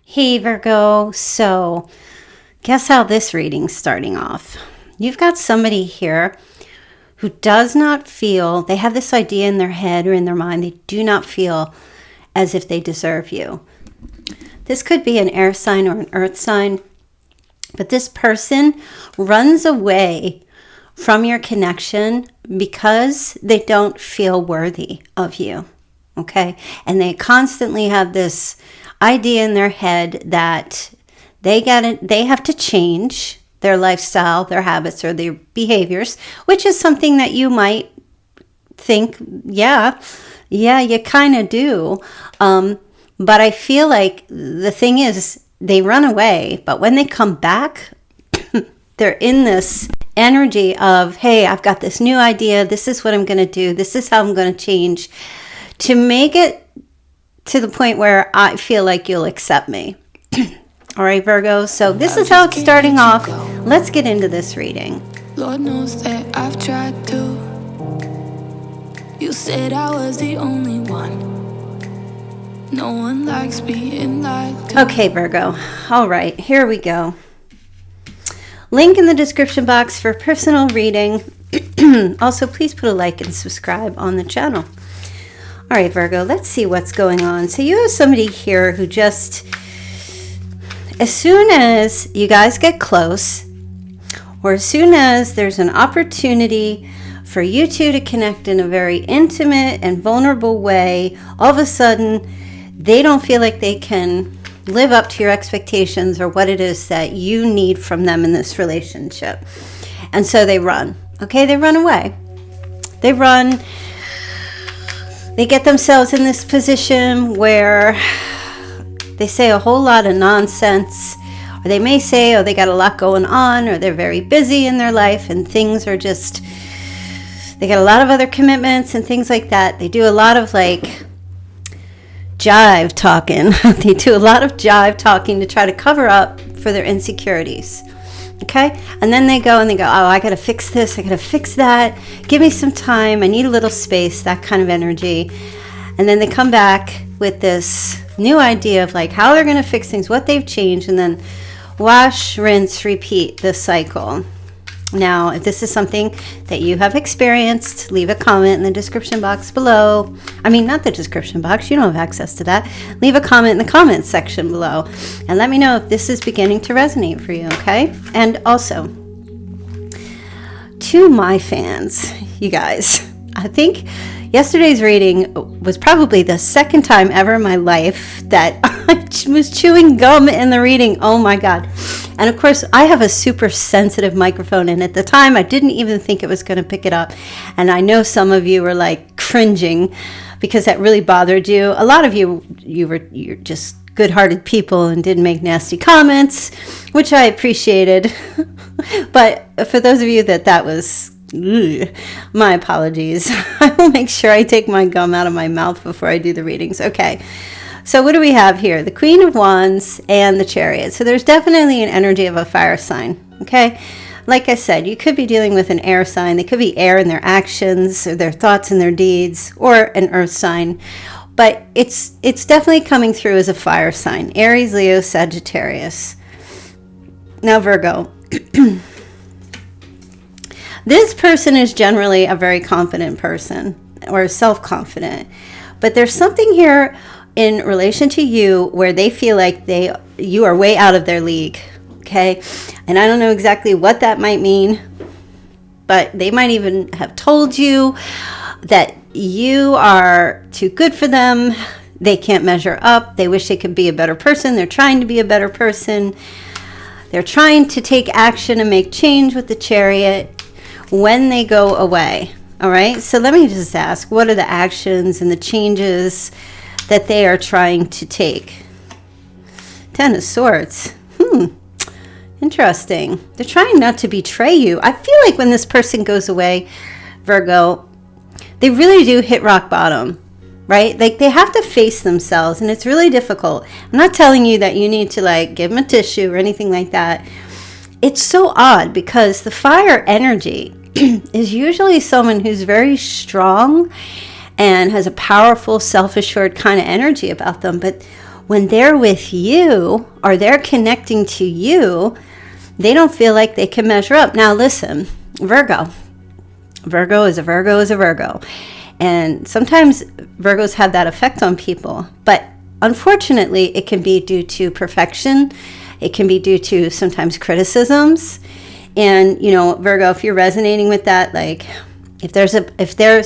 Hey Virgo, so guess how this reading's starting off? You've got somebody here who does not feel, they have this idea in their head or in their mind, they do not feel as if they deserve you. This could be an air sign or an earth sign, but this person runs away from your connection because they don't feel worthy of you, okay? And they constantly have this idea in their head that they have to change their lifestyle, their habits, or their behaviors, which is something that you might think, yeah, you kind of do. But I feel like the thing is they run away, but when they come back, they're in this energy of, hey, I've got this new idea. This is what I'm going to do. This is how I'm going to change to make it to the point where I feel like you'll accept me. All right, Virgo. So this is how it's starting off. Let's get into this reading. Lord knows that I've tried to. You said I was the only one. No one likes being lied to. Okay, Virgo. All right, here we go. Link in the description box for personal reading. Also, please put a like and subscribe on the channel. All right, Virgo, let's see what's going on. So you have somebody here who just, as soon as you guys get close, or as soon as there's an opportunity for you two to connect in a very intimate and vulnerable way, all of a sudden, they don't feel like they can live up to your expectations or what it is that you need from them in this relationship. And so they run, okay? They run away. They run. They get themselves in this position where they say a whole lot of nonsense, or they may say, oh, they got a lot going on, or they're very busy in their life and things are just, they got a lot of other commitments and things like that. They do a lot of like jive talking. They do a lot of jive talking to try to cover up for their insecurities. Okay? And then they go, oh, I got to fix this. I got to fix that. Give me some time. I need a little space, that kind of energy. And then they come back with this new idea of like how they're going to fix things, what they've changed, and then wash, rinse, repeat this cycle. Now, if this is something that you have experienced, leave a comment in the description box below. I mean, not the description box. You don't have access to that. Leave a comment in the comments section below. And let me know if this is beginning to resonate for you, okay? And also, to my fans, you guys, I think yesterday's reading was probably the second time ever in my life that I was chewing gum in the reading. Oh my God. And of course, I have a super sensitive microphone, and at the time, I didn't even think it was going to pick it up. And I know some of you were like cringing because that really bothered you. A lot of you're just good-hearted people and didn't make nasty comments, which I appreciated. But for those of you that was, my apologies. I will make sure I take my gum out of my mouth before I do the readings. Okay. So what do we have here? The Queen of Wands and the Chariot. So there's definitely an energy of a fire sign, okay? Like I said, you could be dealing with an air sign. They could be air in their actions or their thoughts and their deeds, or an earth sign. But it's definitely coming through as a fire sign. Aries, Leo, Sagittarius. Now, Virgo. This person is generally a very confident person or self-confident. But there's something here in relation to you where they feel like you are way out of their league, okay? And I don't know exactly what that might mean, but they might even have told you that you are too good for them. They can't measure up. They wish they could be a better person. They're trying to be a better person. They're trying to take action and make change with the Chariot when they go away, all right? So let me just ask, what are the actions and the changes that they are trying to take? Ten of Swords. Interesting. They're trying not to betray you. I feel like when this person goes away, Virgo, they really do hit rock bottom, right? Like they have to face themselves, and it's really difficult. I'm not telling you that you need to like give them a tissue or anything like that. It's so odd because the fire energy is usually someone who's very strong and has a powerful, self-assured kind of energy about them. But when they're with you or they're connecting to you, they don't feel like they can measure up. Now listen, Virgo is a Virgo. And sometimes Virgos have that effect on people. But unfortunately, it can be due to perfection. It can be due to sometimes criticisms. And, you know, Virgo, if you're resonating with that, like if there's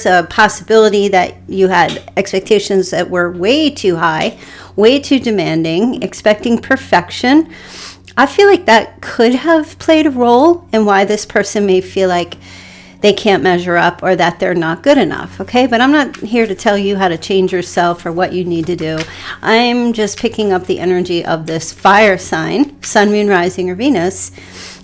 a possibility that you had expectations that were way too high, way too demanding, expecting perfection, I feel like that could have played a role in why this person may feel like they can't measure up or that they're not good enough, okay? But I'm not here to tell you how to change yourself or what you need to do. I'm just picking up the energy of this fire sign, Sun, Moon, Rising, or Venus,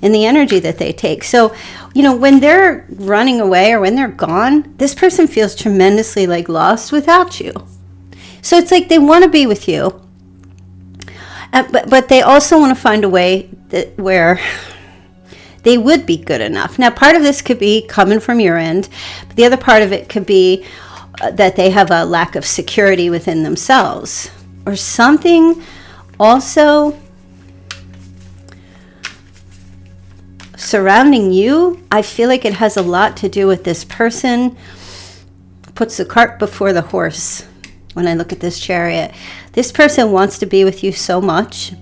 and the energy that they take. So, you know, when they're running away or when they're gone, this person feels tremendously like lost without you. So it's like they want to be with you, but they also want to find a way where they would be good enough. Now, part of this could be coming from your end, but the other part of it could be that they have a lack of security within themselves or something. Also, surrounding you, I feel like it has a lot to do with this person puts the cart before the horse. When I look at this Chariot, this person wants to be with you so much,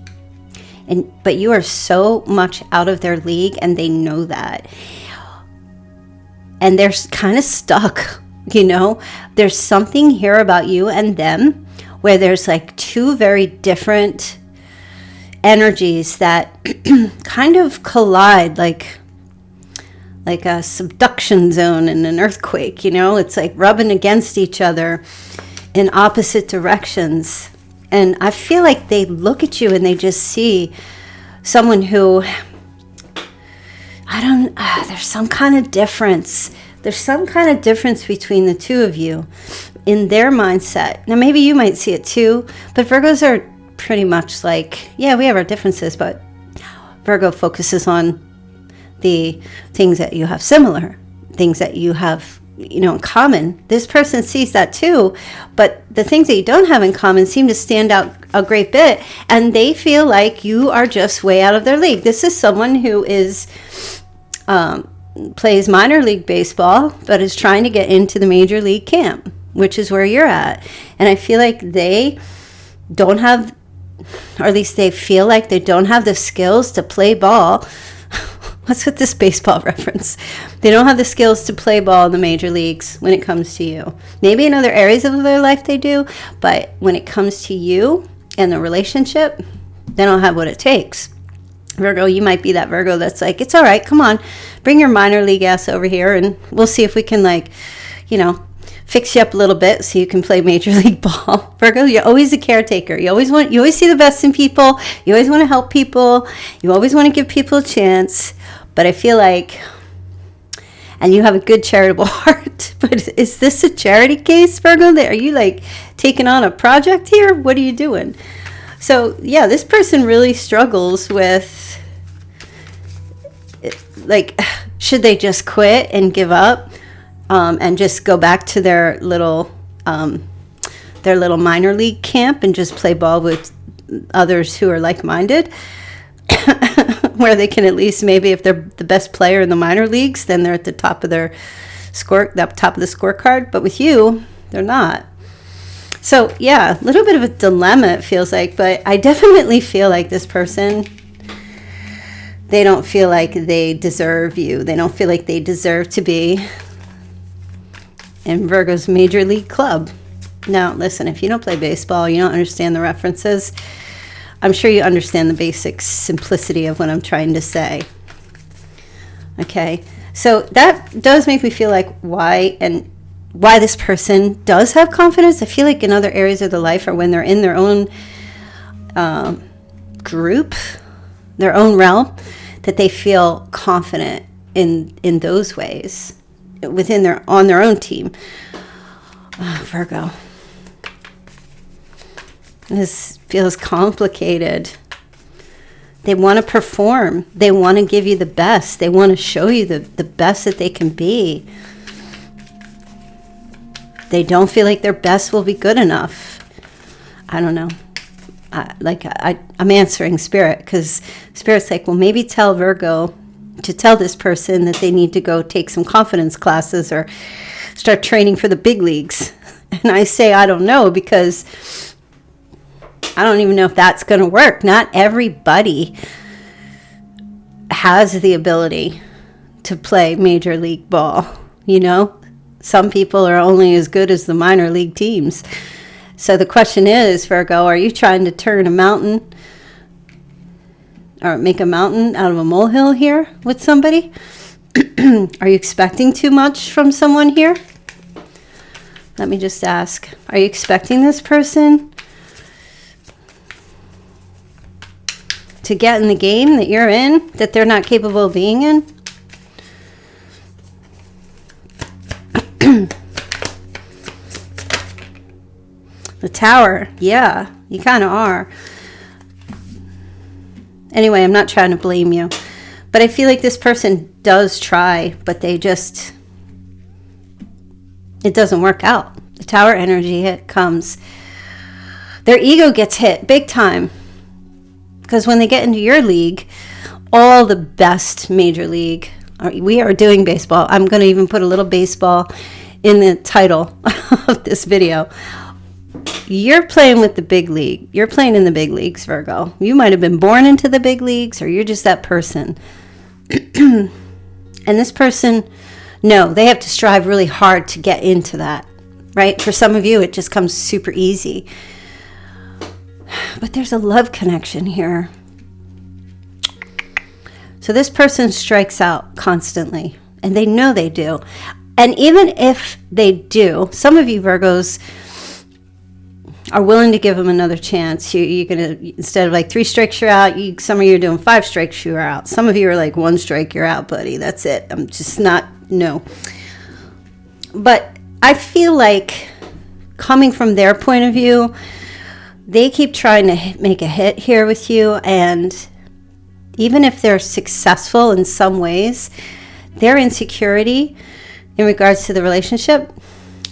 but you are so much out of their league, and they know that. And they're kind of stuck, you know? There's something here about you and them where there's like two very different energies that kind of collide, like a subduction zone in an earthquake, you know? It's like rubbing against each other in opposite directions. And I feel like they look at you and they just see someone who, there's some kind of difference. There's some kind of difference between the two of you in their mindset. Now, maybe you might see it too, but Virgos are pretty much like, yeah, we have our differences, but Virgo focuses on the things that you have similar, things that you have, you know, in common. This person sees that too, but the things that you don't have in common seem to stand out a great bit, and they feel like you are just way out of their league. This is someone who is plays minor league baseball, but is trying to get into the major league camp, which is where you're at. And I feel like they don't have, or at least they feel like they don't have the skills to play ball. What's with this baseball reference? They don't have the skills to play ball in the major leagues when it comes to you. Maybe in other areas of their life they do, but when it comes to you and the relationship, they don't have what it takes. Virgo, you might be that Virgo that's like, it's all right, come on, bring your minor league ass over here and we'll see if we can, like, you know, fix you up a little bit so you can play major league ball. Virgo, you're always a caretaker. You always see the best in people. You always want to help people. You always want to give people a chance. But I feel like, and you have a good charitable heart, but is this a charity case, Virgo? Are you like taking on a project here? What are you doing? So yeah, this person really struggles with, like, should they just quit and give up and just go back to their little minor league camp and just play ball with others who are like-minded? Where they can at least, maybe if they're the best player in the minor leagues, then they're at the top of their top of the scorecard. But with you, they're not. So yeah, a little bit of a dilemma, it feels like. But I definitely feel like this person, they don't feel like they deserve you. They don't feel like they deserve to be in Virgo's major league club. Now, listen, if you don't play baseball, you don't understand the references, I'm sure you understand the basic simplicity of what I'm trying to say. Okay, so that does make me feel like why this person does have confidence. I feel like in other areas of their life, or when they're in their own group, their own realm, that they feel confident in those ways on their own team. Virgo. This feels complicated. They want to perform. They want to give you the best. They want to show you the best that they can be. They don't feel like their best will be good enough. I don't know. I'm answering Spirit, because Spirit's like, well, maybe tell Virgo to tell this person that they need to go take some confidence classes or start training for the big leagues. And I say, I don't know, because I don't even know if that's going to work. Not everybody has the ability to play major league ball. You know, some people are only as good as the minor league teams. So the question is, Virgo, are you trying to turn a mountain or make a mountain out of a molehill here with somebody? Are you expecting too much from someone here? Let me just ask. Are you expecting this person to get in the game that you're in, that they're not capable of being in? The Tower. Yeah, you kind of are. Anyway, I'm not trying to blame you, but I feel like this person does try, but it doesn't work out. The Tower energy hit comes. Their ego gets hit big time, because when they get into your league, all the best major league, we are doing baseball. I'm going to even put a little baseball in the title of this video. You're playing with the big league. You're playing in the big leagues, Virgo. You might have been born into the big leagues, or you're just that person. And this person, no, they have to strive really hard to get into that, right? For some of you, it just comes super easy. But there's a love connection here. So this person strikes out constantly, and they know they do. And even if they do, some of you Virgos are willing to give them another chance. You're going to, instead of like 3 strikes, you're out. Some of you are doing 5 strikes, you're out. Some of you are like 1 strike, you're out, buddy. That's it. I'm just not, no. But I feel like, coming from their point of view, they keep trying to make a hit here with you. And even if they're successful in some ways, their insecurity in regards to the relationship,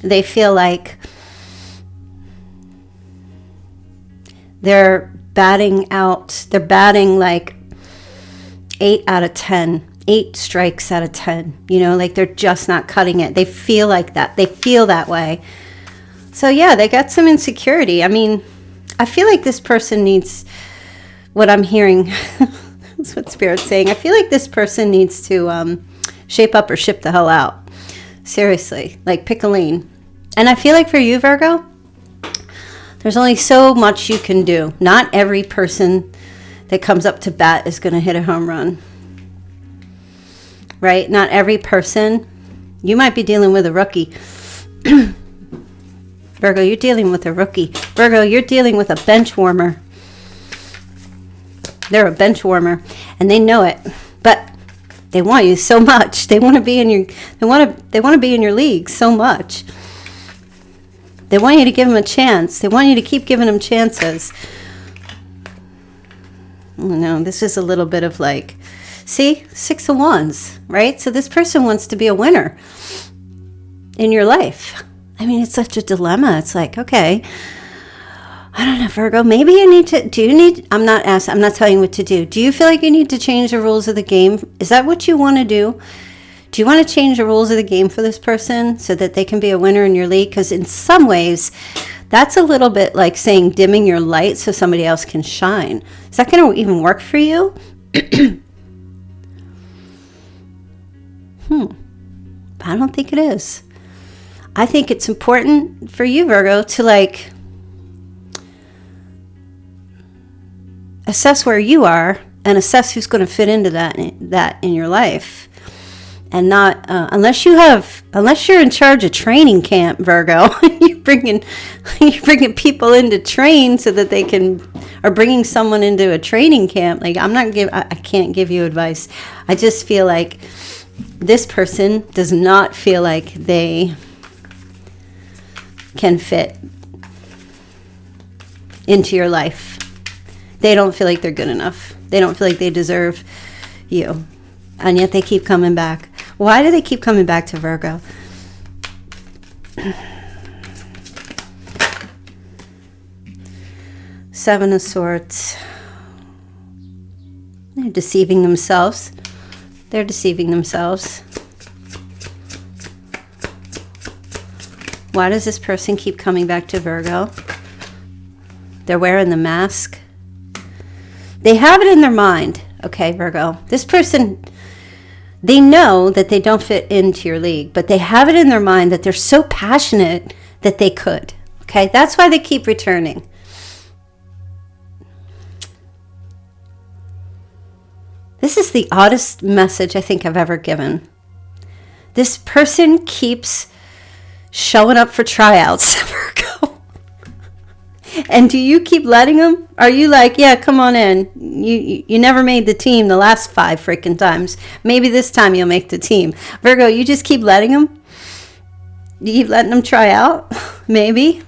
they feel like they're batting like 8 out of 10, 8 strikes out of 10, you know, like they're just not cutting it. They feel like that. They feel that way. So yeah, they got some insecurity. I mean, I feel like this person needs, what I'm hearing, that's what Spirit's saying. I feel like this person needs to shape up or ship the hell out. Seriously, like pick a lane. And I feel like for you, Virgo, there's only so much you can do. Not every person that comes up to bat is going to hit a home run. Right? Not every person. You might be dealing with a rookie. Virgo, you're dealing with a rookie. Virgo, you're dealing with a bench warmer. They're a bench warmer, and they know it. But they want you so much. They want to be in your they want to be in your league so much. They want you to give them a chance. They want you to keep giving them chances. No, this is a little bit of like, see, 6 of Wands, right? So this person wants to be a winner in your life. I mean, it's such a dilemma. It's like, okay, I don't know, Virgo, maybe you need to, I'm not telling you what to do. Do you feel like you need to change the rules of the game? Is that what you want to do? Do you want to change the rules of the game for this person so that they can be a winner in your league? Because in some ways, that's a little bit like saying dimming your light so somebody else can shine. Is that going to even work for you? I don't think it is. I think it's important for you, Virgo, to like assess where you are and assess who's going to fit into that in your life. And not unless you're in charge of training camp, Virgo. you're bringing people in to train so that they can, or bringing someone into a training camp. Like I can't give you advice. I just feel like this person does not feel like they can fit into your life. They don't feel like they're good enough. They don't feel like they deserve you, and yet they keep coming back. Why do they keep coming back to Virgo? Seven of Swords. They're deceiving themselves. They're deceiving themselves. Why does this person keep coming back to Virgo? They're wearing the mask. They have it in their mind. Okay, Virgo. This person, they know that they don't fit into your league, but they have it in their mind that they're so passionate that they could. Okay, that's why they keep returning. This is the oddest message I think I've ever given. This person keeps showing up for tryouts, Virgo. And do you keep letting them? Are you like, yeah, come on in. You never made the team the last 5 freaking times. Maybe this time you'll make the team. Virgo, you just keep letting them? You keep letting them try out? Maybe.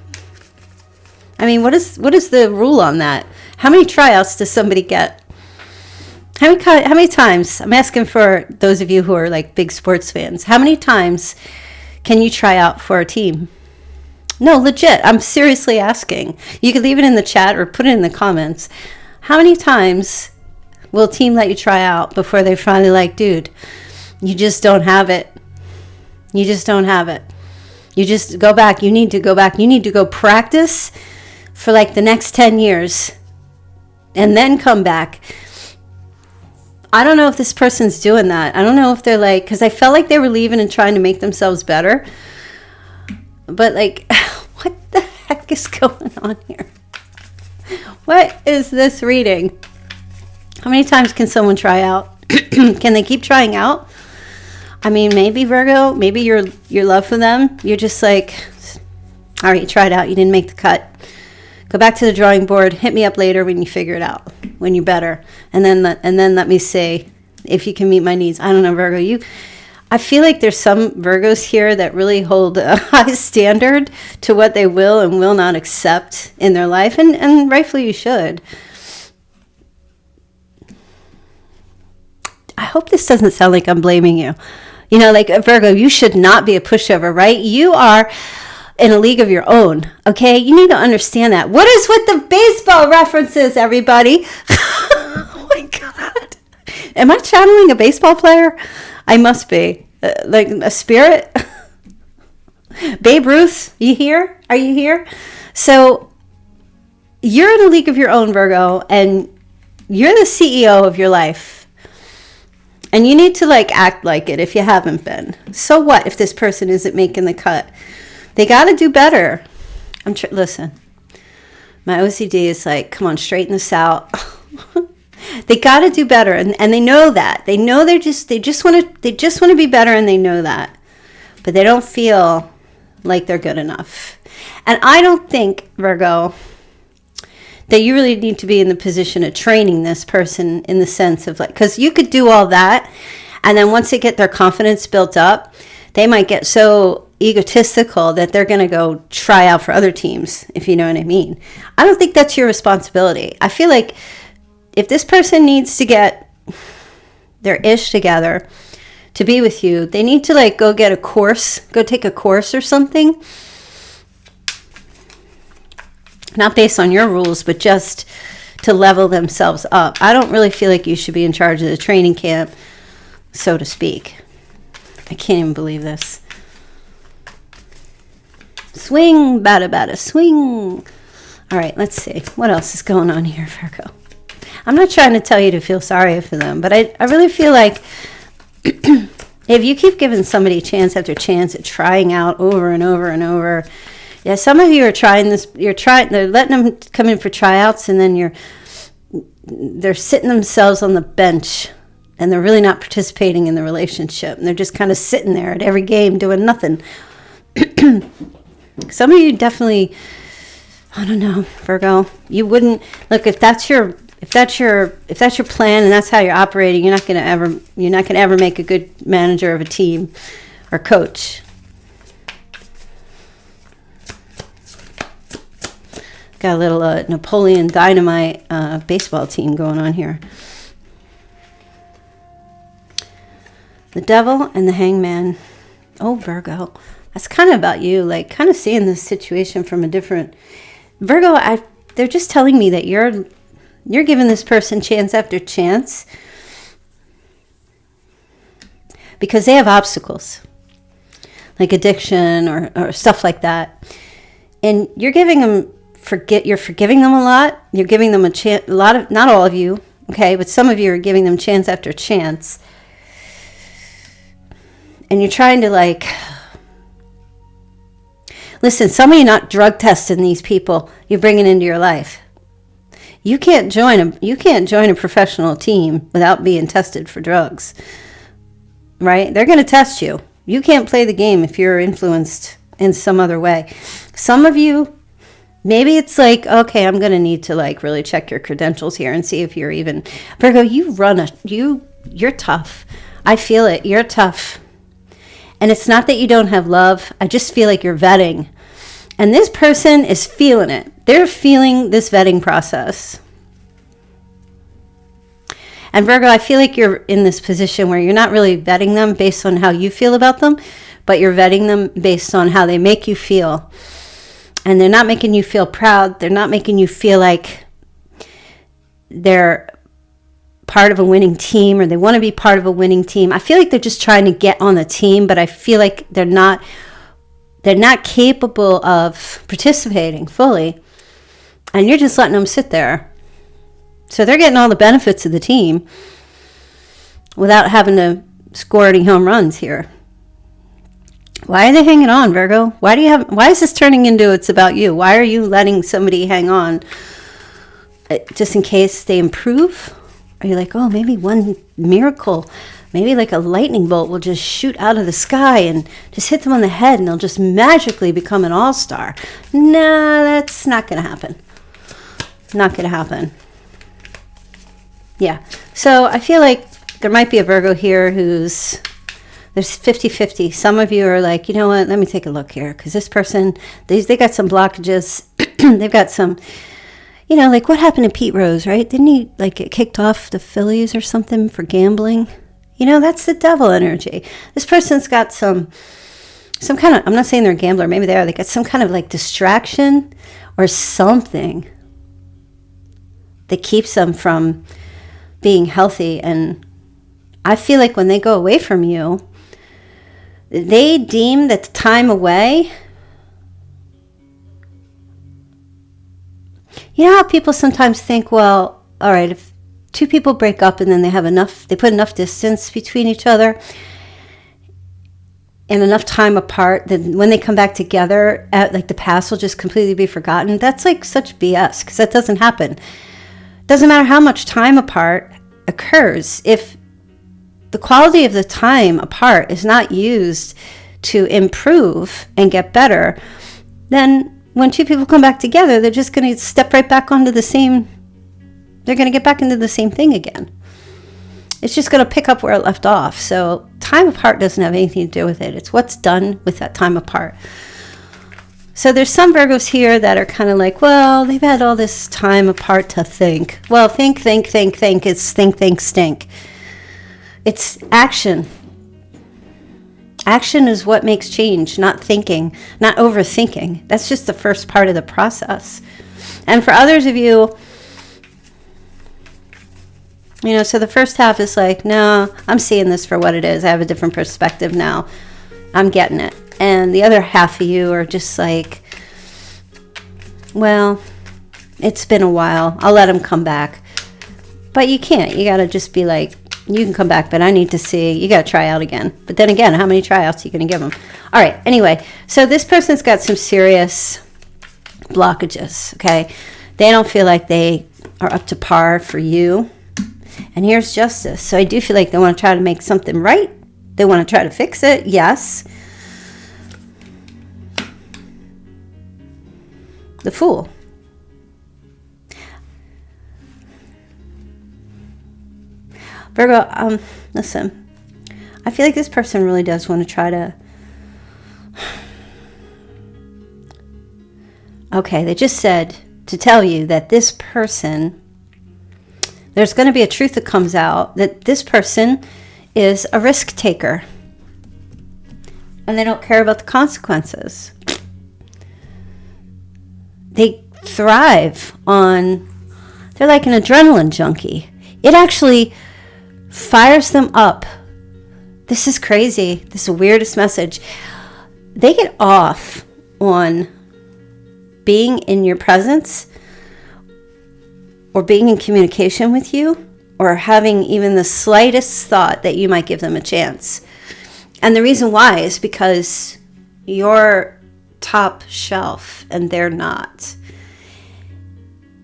I mean, what is the rule on that? How many tryouts does somebody get? How many times? I'm asking for those of you who are like big sports fans. How many times can you try out for a team? No, legit. I'm seriously asking. You can leave it in the chat or put it in the comments. How many times will a team let you try out before they're finally like, dude, you just don't have it. You just don't have it. You just go back. You need to go back. You need to go practice for like the next 10 years and then come back. I don't know if this person's doing that. I don't know if they're like, because I felt like they were leaving and trying to make themselves better. But like, what the heck is going on here? What is this reading? How many times can someone try out? Can they keep trying out? I mean, maybe Virgo, maybe your love for them, you're just like, all right, you tried out, you didn't make the cut. Go back to the drawing board. Hit me up later when you figure it out, when you're better, and then let me see if you can meet my needs. I don't know, Virgo. I feel like there's some Virgos here that really hold a high standard to what they will and will not accept in their life, and rightfully you should. I hope this doesn't sound like I'm blaming you. You know, like Virgo, you should not be a pushover, right? You are in a league of your own, okay? You need to understand that. What is with the baseball references, everybody? Oh my God. Am I channeling a baseball player? I must be. Like a spirit? Babe Ruth, you here? Are you here? So you're in a league of your own, Virgo, and you're the CEO of your life. And you need to like act like it if you haven't been. So what if this person isn't making the cut? They got to do better. Listen, my OCD is like, come on, straighten this out. They got to do better, and they know that. They know they just want to be better, and they know that, but they don't feel like they're good enough. And I don't think, Virgo, that you really need to be in the position of training this person in the sense of like, because you could do all that, and then once they get their confidence built up, they might get so egotistical that they're going to go try out for other teams, if you know what I mean. I don't think that's your responsibility. I feel like if this person needs to get their ish together to be with you, they need to like go get a course, go take a course or something. Not based on your rules, but just to level themselves up. I don't really feel like you should be in charge of the training camp, so to speak. I can't even believe this. Swing, bada, bada, swing. All right, let's see. What else is going on here, Virgo? I'm not trying to tell you to feel sorry for them, but I really feel like if you keep giving somebody chance after chance at trying out over and over and over, yeah, some of you are trying this, they're letting them come in for tryouts, and then they're sitting themselves on the bench, and they're really not participating in the relationship, and they're just kind of sitting there at every game doing nothing. Some of you definitely, I don't know, Virgo, you wouldn't look if that's your plan and that's how you're operating. You're not gonna ever make a good manager of a team or coach. Got a little Napoleon Dynamite baseball team going on here. The Devil and the Hangman. Oh, Virgo. That's kind of about you, like kind of seeing this situation from a different... Virgo, they're just telling me that you're giving this person chance after chance because they have obstacles like addiction or stuff like that. And you're giving them, you're forgiving them a lot. You're giving them a chance, not all of you, okay, but some of you are giving them chance after chance. And you're trying to like, listen, some of you not drug testing these people you're bringing into your life. You can't join a professional team without being tested for drugs, right? They're going to test you. You can't play the game if you're influenced in some other way. Some of you, maybe it's like, okay, I'm going to need to like really check your credentials here and see if you're even, Virgo, you're tough. I feel it. You're tough. And it's not that you don't have love. I just feel like you're vetting. And this person is feeling it. They're feeling this vetting process. And Virgo, I feel like you're in this position where you're not really vetting them based on how you feel about them, but you're vetting them based on how they make you feel. And they're not making you feel proud. They're not making you feel like they're part of a winning team or they want to be part of a winning team. I feel like they're just trying to get on the team, but I feel like they're not capable of participating fully. And you're just letting them sit there. So they're getting all the benefits of the team without having to score any home runs here. Why are they hanging on, Virgo? Why is this turning into it's about you? Why are you letting somebody hang on just in case they improve? Are you like, oh, maybe one miracle, maybe like a lightning bolt will just shoot out of the sky and just hit them on the head and they'll just magically become an all-star? Nah, that's not going to happen. Not going to happen. Yeah. So I feel like there might be a Virgo here there's 50-50. Some of you are like, you know what, let me take a look here. Because this person, they got some blockages. They've got some, like what happened to Pete Rose, right? Didn't he like get kicked off the Phillies or something for gambling? That's the devil energy. This person's got some kind of, I'm not saying they're a gambler. Maybe they are. They got some kind of like distraction or something that keeps them from being healthy. And I feel like when they go away from you, they deem that the time away, you know how people sometimes think, well, all right, if two people break up and then they put enough distance between each other and enough time apart, then when they come back together, like the past will just completely be forgotten. That's like such BS, because that doesn't happen. Doesn't matter how much time apart occurs. If the quality of the time apart is not used to improve and get better, then when two people come back together, they're just going to step right back onto they're going to get back into the same thing again. It's just going to pick up where it left off. So time apart doesn't have anything to do with it. It's what's done with that time apart. So there's some Virgos here that are kind of like, well, they've had all this time apart to think. Well, think. It's think, stink. It's action. Action is what makes change, not thinking, not overthinking. That's just the first part of the process. And for others of you, so the first half is like, no, I'm seeing this for what it is. I have a different perspective now. I'm getting it. And the other half of you are just like, well, it's been a while. I'll let him come back. But you can't. You got to just be like, you can come back, but I need to see. You got to try out again. But then again, how many tryouts are you going to give them? All right. Anyway, so this person's got some serious blockages, okay? They don't feel like they are up to par for you. And here's justice. So I do feel like they want to try to make something right. They want to try to fix it. Yes. The Fool. Virgo, listen. I feel like this person really does want to try to... Okay, they just said to tell you that this person... There's going to be a truth that comes out that this person is a risk taker. And they don't care about the consequences. They thrive on, they're like an adrenaline junkie. It actually fires them up. This is crazy. This is the weirdest message. They get off on being in your presence or being in communication with you or having even the slightest thought that you might give them a chance. And the reason why is because you're top shelf and they're not.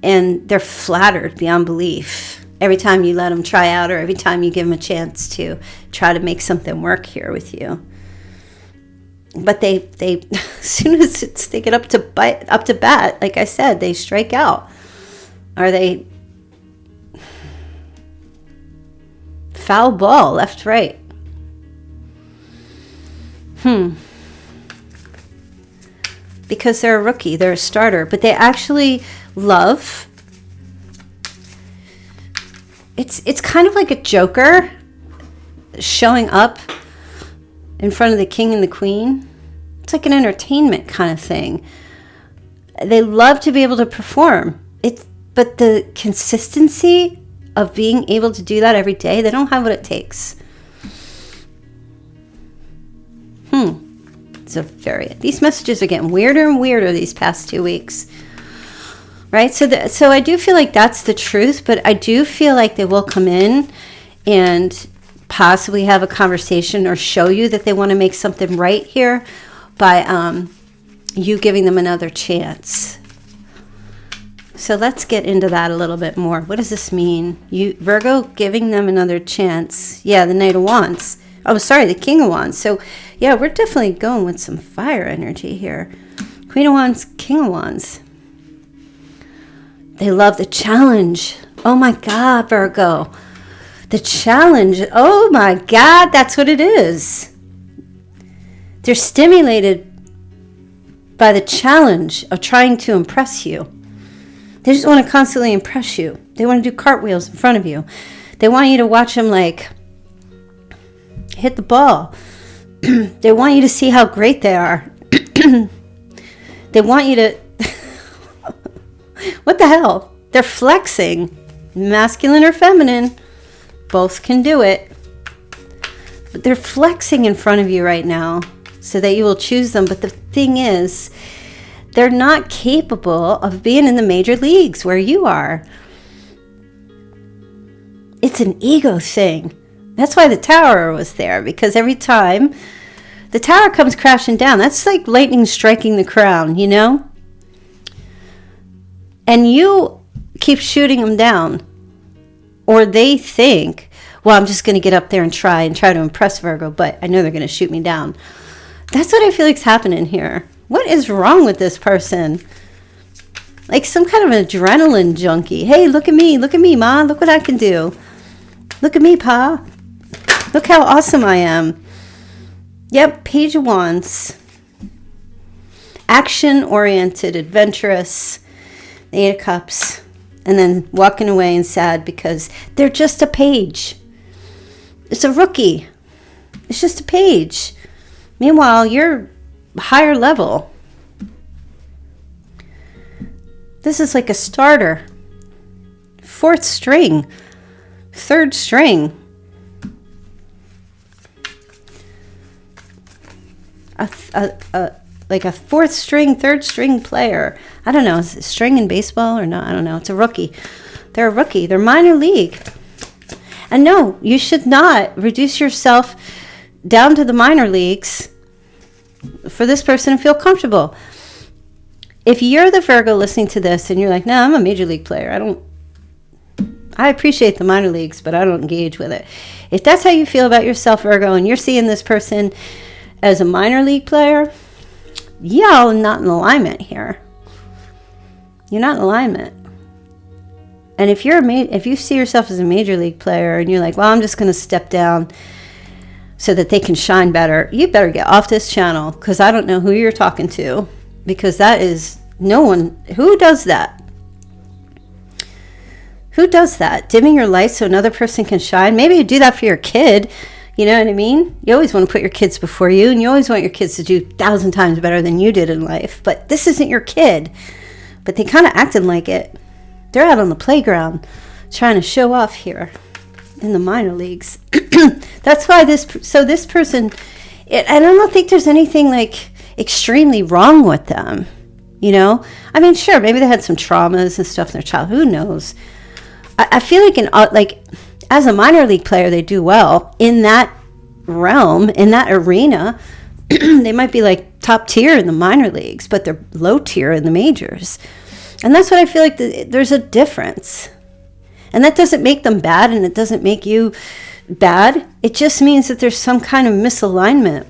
And they're flattered beyond belief every time you let them try out or every time you give them a chance to try to make something work here with you. But they as soon as they get up to bat, like I said, they strike out. Or they foul ball left, right. Because they're a rookie, they're a starter, but they actually love. It's kind of like a joker showing up in front of the king and the queen. It's like an entertainment kind of thing. They love to be able to perform. But the consistency of being able to do that every day, they don't have what it takes. These messages are getting weirder and weirder these past 2 weeks. Right? So I do feel like that's the truth, but I do feel like they will come in and possibly have a conversation or show you that they want to make something right here by you giving them another chance. So let's get into that a little bit more. What does this mean? Virgo, giving them another chance. Yeah, the Knight of Wands. Oh, sorry, the King of Wands. So, yeah, we're definitely going with some fire energy here. Queen of Wands, King of Wands. They love the challenge. Oh, my God, Virgo. The challenge. Oh, my God, that's what it is. They're stimulated by the challenge of trying to impress you. They just want to constantly impress you. They want to do cartwheels in front of you. They want you to watch them like hit the ball. They want you to see how great they are. They want you to... What the hell? They're flexing. Masculine or feminine. Both can do it. But they're flexing in front of you right now so that you will choose them. But the thing is, they're not capable of being in the major leagues where you are. It's an ego thing. That's why the tower was there, because every time the tower comes crashing down, that's like lightning striking the crown, you know? And you keep shooting them down. Or they think, well, I'm just going to get up there and try to impress Virgo, but I know they're going to shoot me down. That's what I feel like's happening here. What is wrong with this person? Like some kind of an adrenaline junkie. Hey, look at me, Ma. Look what I can do. Look at me, Pa. Look how awesome I am. Yep, Page of Wands. Action-oriented, adventurous. The Eight of Cups. And then walking away and sad because they're just a page. It's a rookie. It's just a page. Meanwhile, you're higher level. This is like a starter. 4th string. 3rd string. Like a 4th string, 3rd string player. I don't know, is it string in baseball or not? I don't know. It's a rookie. They're a rookie. They're minor league. And no, you should not reduce yourself down to the minor leagues for this person to feel comfortable. If you're the Virgo listening to this and you're like, no, I'm a major league player. I appreciate the minor leagues, but I don't engage with it. If that's how you feel about yourself, Virgo, and you're seeing this person as a minor league player, y'all are not in alignment here. You're not in alignment. And if you see yourself as a major league player and you're like, well, I'm just going to step down so that they can shine better, you better get off this channel, because I don't know who you're talking to, because that is no one. Who does that? Who does that? Dimming your light so another person can shine? Maybe you do that for your kid. You know what I mean? You always want to put your kids before you, and you always want your kids to do 1,000 times better than you did in life. But this isn't your kid. but they kind of acting like it. They're out on the playground trying to show off here in the minor leagues. That's why this person, I don't think there's anything like extremely wrong with them. You know, I mean, sure, maybe they had some traumas and stuff in their childhood. Who knows? I feel like as a minor league player, they do well in that realm, in that arena. They might be like top tier in the minor leagues, but they're low tier in the majors. And that's what I feel like there's a difference. And that doesn't make them bad, and it doesn't make you bad. It just means that there's some kind of misalignment.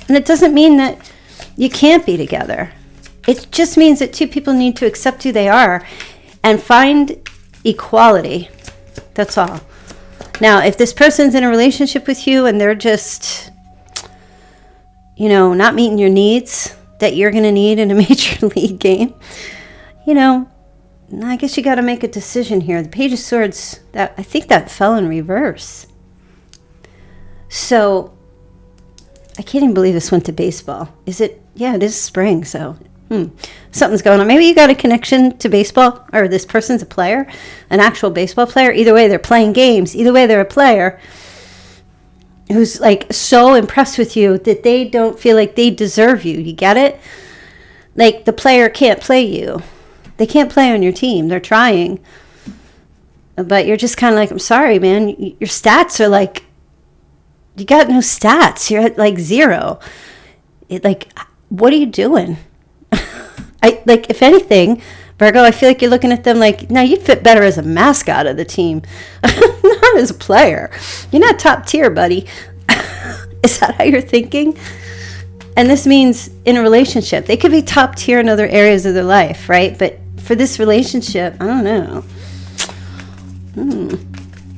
And it doesn't mean that you can't be together. It just means that two people need to accept who they are and find equality. That's all. Now, if this person's in a relationship with you and they're just, you know, not meeting your needs that you're going to need in a major league game, you know, I guess you got to make a decision here. The Page of Swords, I think that fell in reverse. So I can't even believe this went to baseball. Is it? Yeah, it is spring, so something's going on. Maybe you got a connection to baseball, or this person's a player, an actual baseball player. Either way, they're playing games. Either way, they're a player who's like so impressed with you that they don't feel like they deserve you. You get it? Like the player can't play you. They can't play on your team. They're trying. But you're just kind of like, I'm sorry, man. Your stats are like, you got no stats. You're at like 0. Like, what are you doing? If anything, Virgo, I feel like you're looking at them like, no, you'd fit better as a mascot of the team, not as a player. You're not top tier, buddy. Is that how you're thinking? And this means in a relationship, they could be top tier in other areas of their life, right? But for this relationship, I don't know.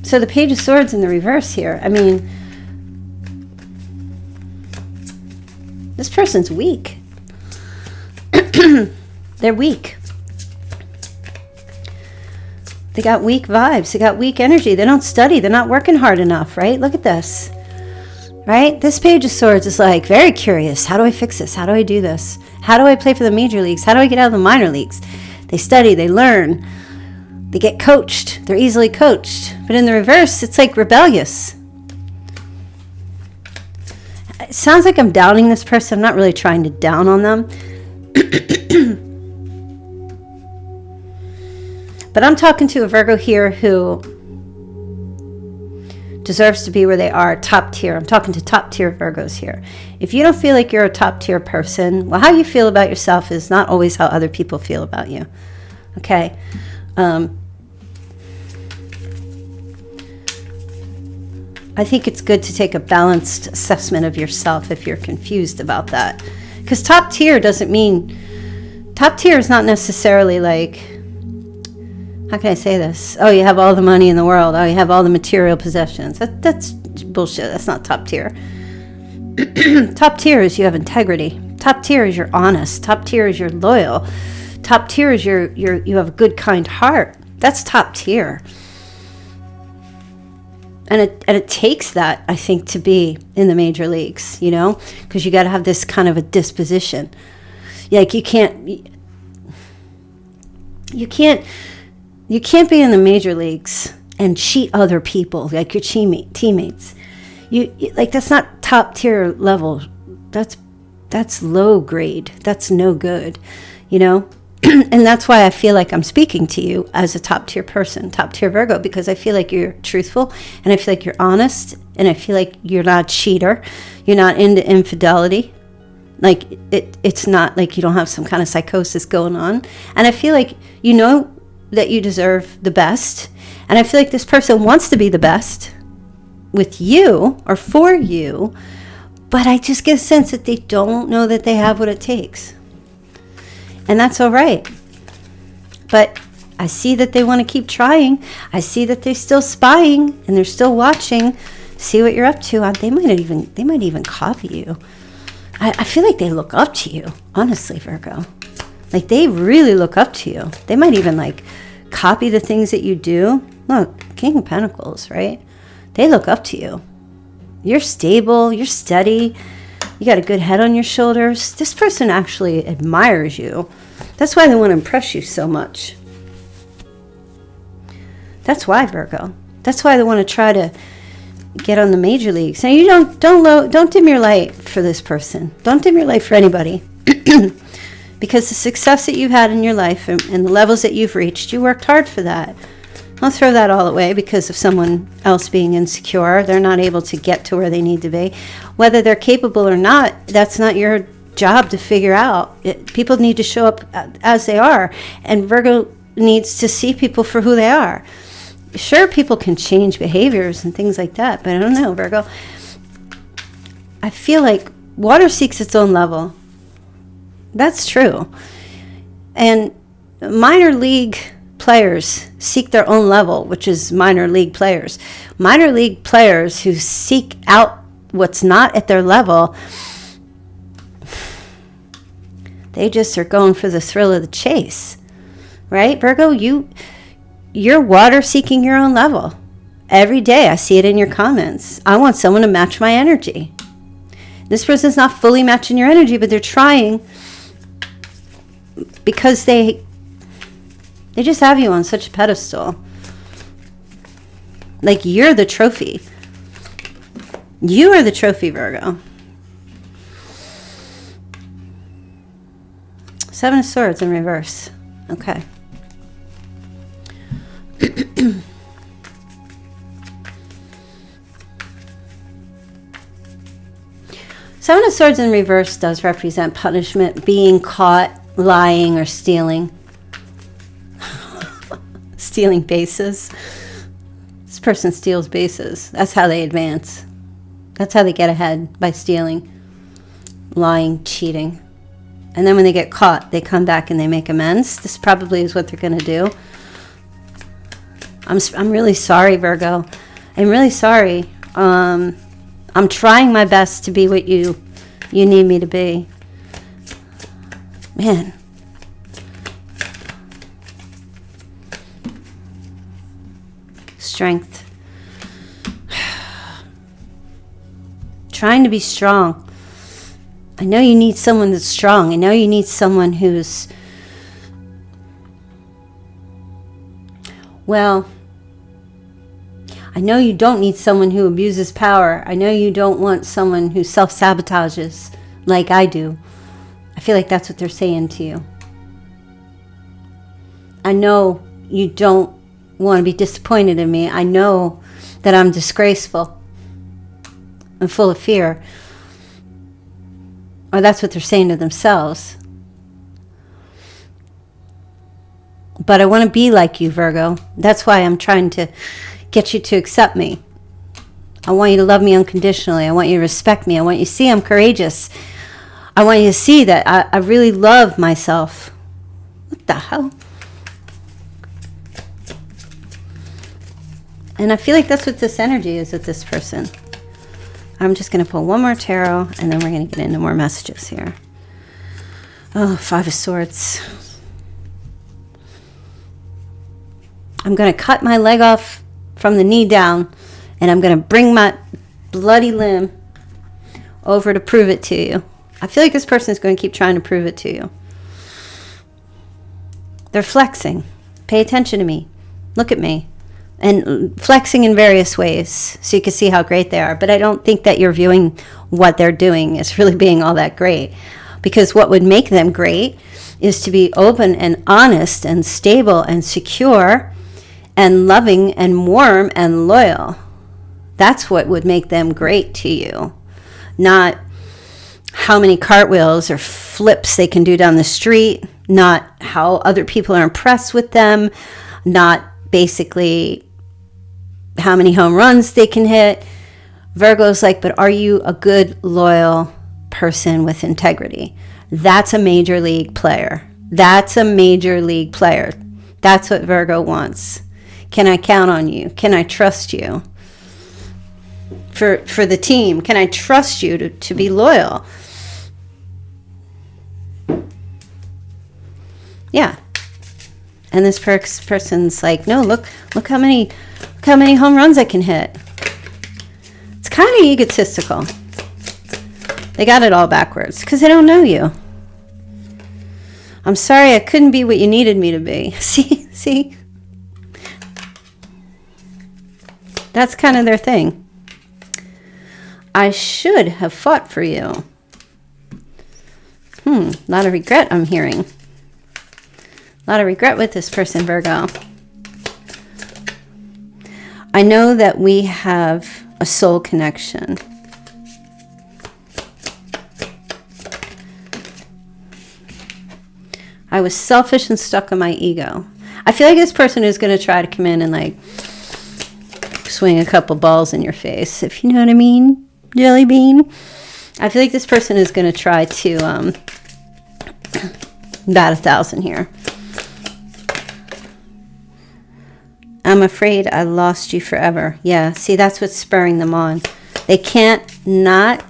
So the Page of Swords in the reverse here. I mean, this person's weak. They're weak. They got weak vibes. They got weak energy. They don't study. They're not working hard enough, right? Look at this. Right? This Page of Swords is like very curious. How do I fix this? How do I do this? How do I play for the major leagues? How do I get out of the minor leagues? They study. They learn. They get coached. They're easily coached. But in the reverse, it's like rebellious. It sounds like I'm downing this person. I'm not really trying to down on them. But I'm talking to a Virgo here who deserves to be where they are, top tier. I'm talking to top tier Virgos here. If you don't feel like you're a top tier person, well, how you feel about yourself is not always how other people feel about you. Okay? I think it's good to take a balanced assessment of yourself if you're confused about that. Because top tier doesn't mean... Top tier is not necessarily like... How can I say this? Oh, you have all the money in the world. Oh, you have all the material possessions. That's bullshit. That's not top tier. Top tier is you have integrity. Top tier is you're honest. Top tier is you're loyal. Top tier is you have a good, kind heart. That's top tier. And it takes that, I think, to be in the major leagues, you know, because you got to have this kind of a disposition. Like you can't be in the major leagues and cheat other people, like your teammates. You like that's not top tier level. That's low grade. That's no good, you know. And that's why I feel like I'm speaking to you as a top tier person, top tier Virgo, because I feel like you're truthful and I feel like you're honest and I feel like you're not a cheater. You're not into infidelity. Like it's not like you don't have some kind of psychosis going on. And I feel like you know that you deserve the best. And I feel like this person wants to be the best with you or for you, but I just get a sense that they don't know that they have what it takes. And that's all right. But I see that they want to keep trying. I see that they're still spying and they're still watching, see what you're up to. They might even copy you. I feel like they look up to you, honestly, Virgo. Like they really look up to you. They might even like copy the things that you do. Look, King of Pentacles, right? They look up to you. You're stable, you're steady. You got a good head on your shoulders. This person actually admires you. That's why they want to impress you so much. That's why, Virgo. That's why they want to try to get on the major leagues. Now, you don't dim your light for this person. Don't dim your light for anybody. Because the success that you've had in your life and the levels that you've reached, you worked hard for that. Don't throw that all away because of someone else being insecure. They're not able to get to where they need to be. Whether they're capable or not, that's not your job to figure out. People need to show up as they are. And Virgo needs to see people for who they are. Sure, people can change behaviors and things like that, but I don't know, Virgo. I feel like water seeks its own level. That's true. And minor league players seek their own level, which is minor league players. Minor league players who seek out what's not at their level, they just are going for the thrill of the chase. Right, Virgo? You're water seeking your own level. Every day I see it in your comments. I want someone to match my energy. This person's not fully matching your energy, but they're trying because they just have you on such a pedestal. Like you're the trophy. You are the trophy, Virgo. Seven of Swords in reverse. Okay. Seven of Swords in reverse does represent punishment, being caught lying or stealing. Stealing bases. This person steals bases. That's how they advance. That's how they get ahead, by stealing, lying, cheating. And then when they get caught, they come back and they make amends. This probably is what they're going to do. I'm really sorry, Virgo. I'm really sorry. I'm trying my best to be what you need me to be. Man. Strength. Trying to be strong. I know you need someone that's strong. I know you need someone who's, well, I know you don't need someone who abuses power. I know you don't want someone who self-sabotages like I do. I feel like that's what they're saying to you. I know you don't want to be disappointed in me. I know that I'm disgraceful and full of fear. Or that's what they're saying to themselves. But I want to be like you, Virgo. That's why I'm trying to get you to accept me. I want you to love me unconditionally. I want you to respect me. I want you to see I'm courageous. I want you to see that I really love myself. What the hell? And I feel like that's what this energy is with this person. I'm just going to pull one more tarot, and then we're going to get into more messages here. Oh, Five of Swords. I'm going to cut my leg off from the knee down, and I'm going to bring my bloody limb over to prove it to you. I feel like this person is going to keep trying to prove it to you. They're flexing. Pay attention to me. Look at me. And flexing in various ways so you can see how great they are. But I don't think that you're viewing what they're doing as really being all that great. Because what would make them great is to be open and honest and stable and secure and loving and warm and loyal. That's what would make them great to you. Not how many cartwheels or flips they can do down the street. Not how other people are impressed with them. Not basically how many home runs they can hit. Virgo's like, but are you a good, loyal person with integrity? That's a major league player. That's a major league player. That's what Virgo wants. Can I count on you? Can I trust you? For the team, can I trust you to be loyal? Yeah. And this person's like, no, look how many home runs I can hit. It's kind of egotistical. They got it all backwards because they don't know you. I'm sorry I couldn't be what you needed me to be. See? That's kind of their thing. I should have fought for you. A lot of regret I'm hearing. A lot of regret with this person, Virgo. I know that we have a soul connection. I was selfish and stuck in my ego. I feel like this person is going to try to come in and like swing a couple balls in your face, if you know what I mean, Jelly Bean. I feel like this person is going to try to bat 1,000 here. I'm afraid I lost you forever. Yeah, see, that's what's spurring them on. They can't not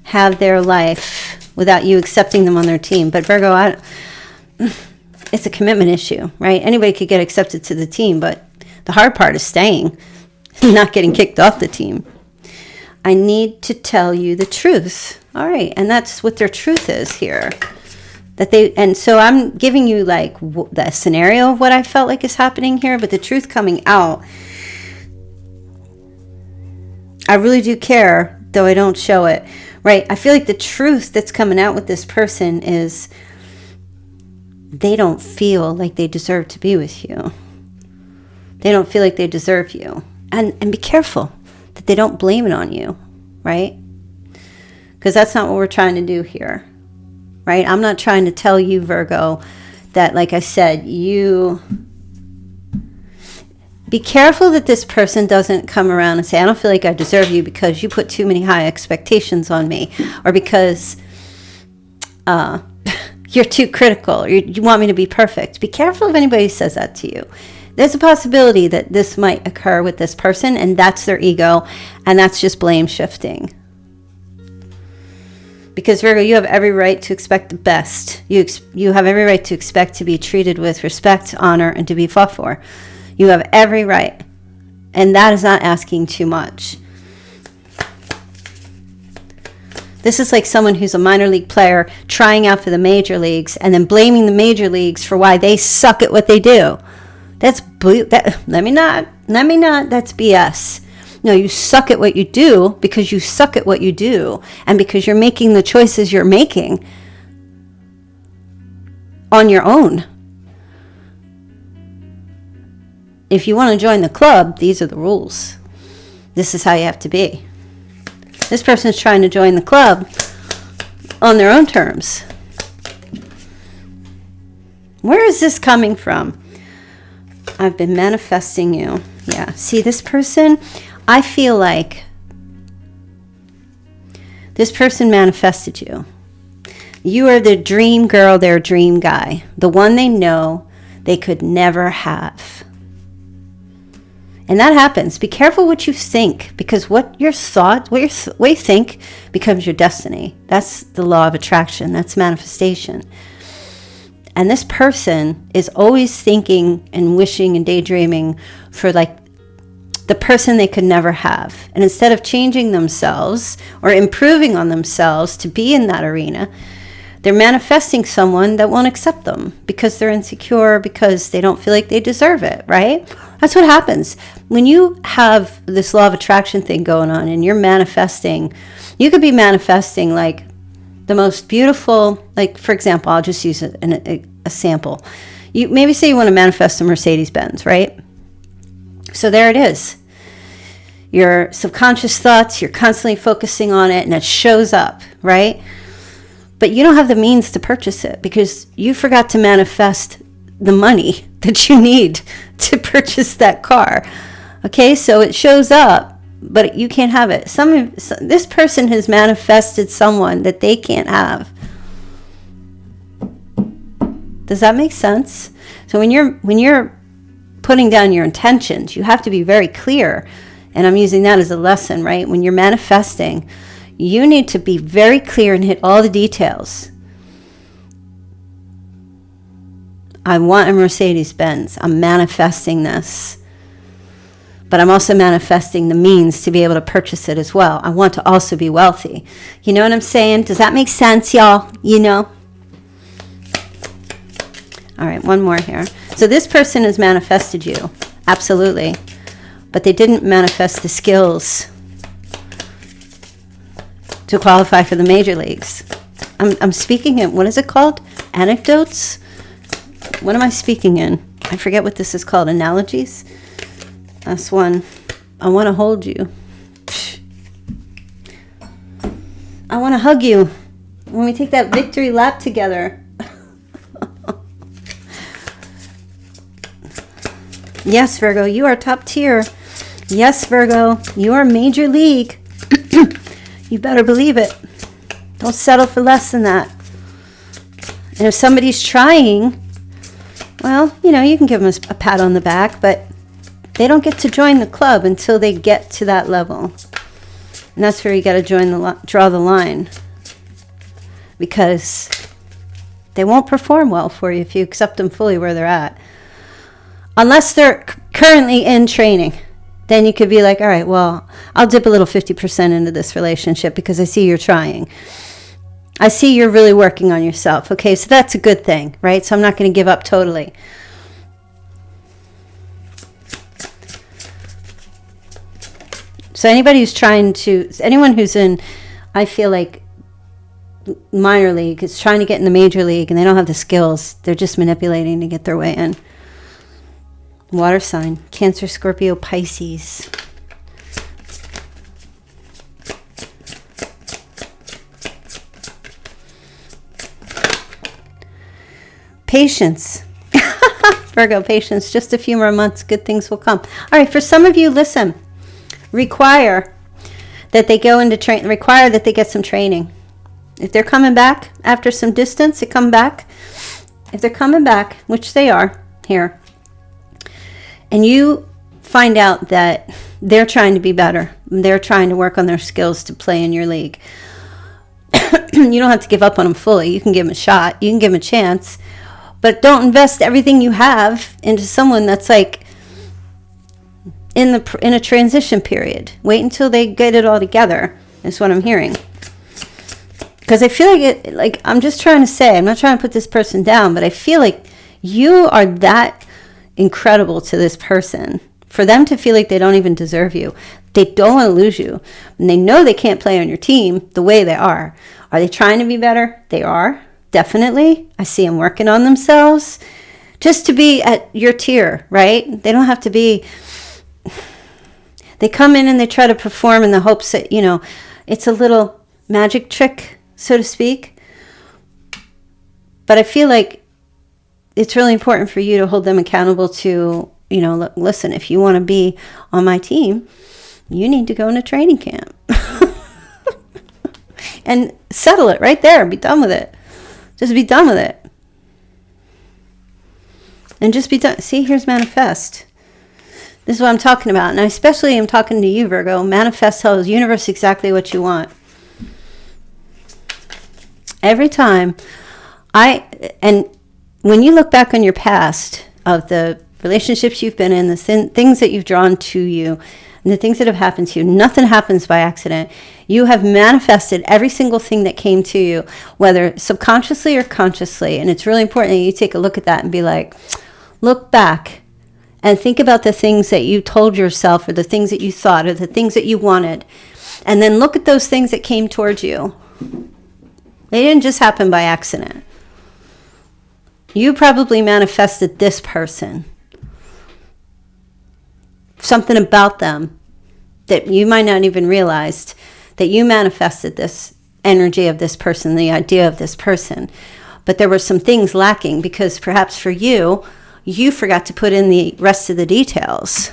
have their life without you accepting them on their team. But Virgo, it's a commitment issue, right? Anybody could get accepted to the team, but the hard part is staying, not getting kicked off the team. I need to tell you the truth. All right, and that's what their truth is here. And so I'm giving you like the scenario of what I felt like is happening here, but the truth coming out, I really do care, though I don't show it, right? I feel like the truth that's coming out with this person is they don't feel like they deserve to be with you. They don't feel like they deserve you. And be careful that they don't blame it on you, right? Because that's not what we're trying to do here. Right? I'm not trying to tell you, Virgo, that, like I said, you be careful that this person doesn't come around and say, I don't feel like I deserve you because you put too many high expectations on me, or because you're too critical, or you want me to be perfect. Be careful if anybody says that to you. There's a possibility that this might occur with this person, and that's their ego, and that's just blame shifting. Because Virgo, you have every right to expect the best. You have every right to expect to be treated with respect, honor, and to be fought for. You have every right. And that is not asking too much. This is like someone who's a minor league player trying out for the major leagues and then blaming the major leagues for why they suck at what they do. That's let me not. That's BS. No, you suck at what you do because you suck at what you do, and because you're making the choices you're making on your own. If you want to join the club, these are the rules. This is how you have to be. This person is trying to join the club on their own terms. Where is this coming from? I've been manifesting you. Yeah, see this person? I feel like this person manifested you. You are the dream girl, their dream guy. The one they know they could never have. And that happens. Be careful what you think, because what you think becomes your destiny. That's the law of attraction. That's manifestation. And this person is always thinking and wishing and daydreaming for like the person they could never have. And instead of changing themselves or improving on themselves to be in that arena, they're manifesting someone that won't accept them because they're insecure, because they don't feel like they deserve it, right? That's what happens. When you have this law of attraction thing going on and you're manifesting, you could be manifesting like the most beautiful, like for example, I'll just use a sample. You maybe say you want to manifest a Mercedes-Benz, right? So there it is. Your subconscious thoughts, you're constantly focusing on it and it shows up, right? But you don't have the means to purchase it because you forgot to manifest the money that you need to purchase that car. Okay, so it shows up, but you can't have it. This person has manifested someone that they can't have. Does that make sense? So when you're putting down your intentions, you have to be very clear. And I'm using that as a lesson, right? When you're manifesting, you need to be very clear and hit all the details. I want a Mercedes-Benz. I'm manifesting this. but I'm also manifesting the means to be able to purchase it as well. I want to also be wealthy. You know what I'm saying? Does that make sense, y'all? You know? All right, one more here. So this person has manifested you. Absolutely. But they didn't manifest the skills to qualify for the major leagues. I'm speaking in, what is it called? Anecdotes? What am I speaking in? I forget what this is called. Analogies? That's one. I want to hold you. I want to hug you when we take that victory lap together. Yes, Virgo, you are top tier. Yes, Virgo, you are major league. You better believe it. Don't settle for less than that. And if somebody's trying, well, you know, you can give them a pat on the back, but they don't get to join the club until they get to that level. And that's where you got to draw the line. Because they won't perform well for you if you accept them fully where they're at. Unless they're currently in training. Then you could be like, all right, well, I'll dip a little 50% into this relationship because I see you're trying. I see you're really working on yourself. Okay, so that's a good thing, right? So I'm not going to give up totally. So anyone who's in, I feel like, minor league is trying to get in the major league and they don't have the skills. They're just manipulating to get their way in. Water sign, Cancer, Scorpio, Pisces. Patience. Virgo, patience. Just a few more months. Good things will come. All right, for some of you, listen. Require that they go into require that they get some training. If they're coming back after some distance, they come back. If they're coming back, which they are here, and you find out that they're trying to be better, they're trying to work on their skills to play in your league, you don't have to give up on them fully. You can give them a shot. You can give them a chance. But don't invest everything you have into someone that's like in a transition period. Wait until they get it all together, is what I'm hearing. Because I feel like I'm just trying to say, I'm not trying to put this person down, but I feel like you are that incredible to this person for them to feel like they don't even deserve you. They don't want to lose you. And they know they can't play on your team the way they are. Are they trying to be better? They are, definitely. I see them working on themselves just to be at your tier, right? They don't have to be. They come in and they try to perform in the hopes that, you know, it's a little magic trick, so to speak. But I feel like it's really important for you to hold them accountable to, you know, listen, if you want to be on my team, you need to go into training camp. And settle it right there. Be done with it. Just be done with it. And just be done. See, here's manifest. This is what I'm talking about. And I especially am talking to you, Virgo. Manifest tells the universe exactly what you want. Every time and when you look back on your past of the relationships you've been in, the things that you've drawn to you, and the things that have happened to you, nothing happens by accident. You have manifested every single thing that came to you, whether subconsciously or consciously. And it's really important that you take a look at that and be like, look back and think about the things that you told yourself or the things that you thought or the things that you wanted. And then look at those things that came towards you. They didn't just happen by accident. You probably manifested this person. Something about them that you might not even realize that you manifested this energy of this person, the idea of this person. But there were some things lacking because perhaps for you, you forgot to put in the rest of the details.